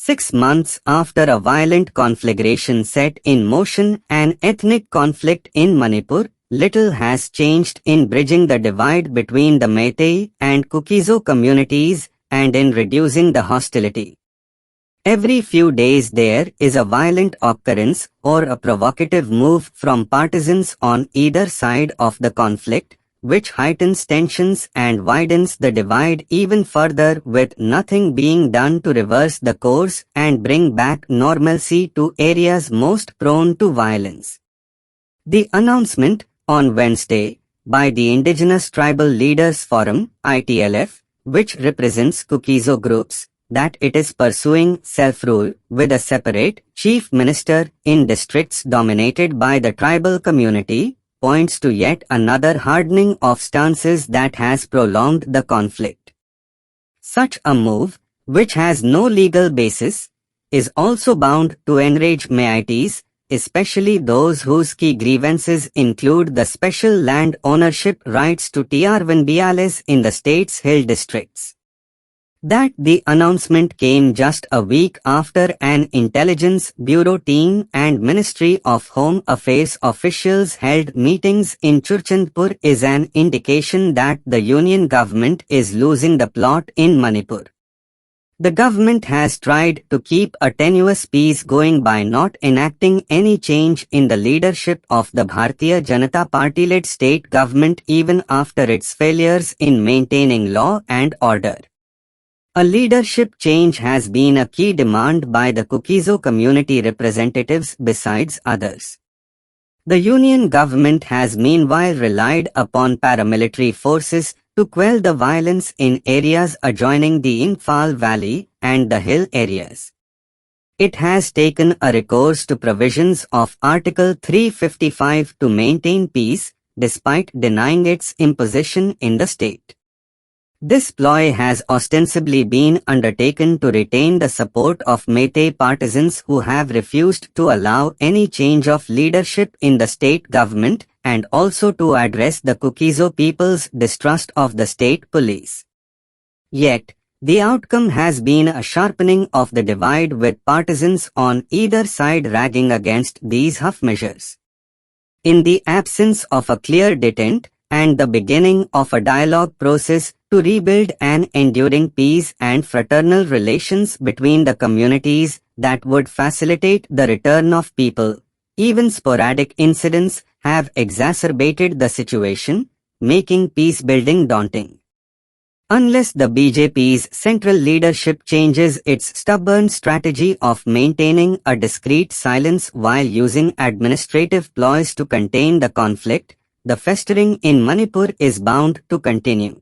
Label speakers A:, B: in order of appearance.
A: 6 months after a violent conflagration set in motion an ethnic conflict in Manipur, little has changed in bridging the divide between the Meitei and Kukizo communities and in reducing the hostility. Every few days there is a violent occurrence or a provocative move from partisans on either side of the conflict, which heightens tensions and widens the divide even further, with nothing being done to reverse the course and bring back normalcy to areas most prone to violence. The announcement, on Wednesday, by the Indigenous Tribal Leaders Forum, ITLF, which represents Kukizo groups, that it is pursuing self-rule with a separate chief minister in districts dominated by the tribal community, points to yet another hardening of stances that has prolonged the conflict. Such a move, which has no legal basis, is also bound to enrage Meiteis, especially those whose key grievances include the special land ownership rights to Trvanbiales in the state's hill districts. That the announcement came just a week after an Intelligence Bureau team and Ministry of Home Affairs officials held meetings in Churchandpur is an indication that the union government is losing the plot in Manipur. The government has tried to keep a tenuous peace going by not enacting any change in the leadership of the Bharatiya Janata Party-led state government even after its failures in maintaining law and order. A leadership change has been a key demand by the Kukizo community representatives besides others. The union government has meanwhile relied upon paramilitary forces to quell the violence in areas adjoining the Imphal Valley and the hill areas. It has taken a recourse to provisions of Article 355 to maintain peace, despite denying its imposition in the state. This ploy has ostensibly been undertaken to retain the support of Meitei partisans who have refused to allow any change of leadership in the state government and also to address the Kukizo people's distrust of the state police. Yet, the outcome has been a sharpening of the divide, with partisans on either side rallying against these half measures. In the absence of a clear detent and the beginning of a dialogue process to rebuild an enduring peace and fraternal relations between the communities that would facilitate the return of people, even sporadic incidents have exacerbated the situation, making peace-building daunting. Unless the BJP's central leadership changes its stubborn strategy of maintaining a discreet silence while using administrative ploys to contain the conflict, the festering in Manipur is bound to continue.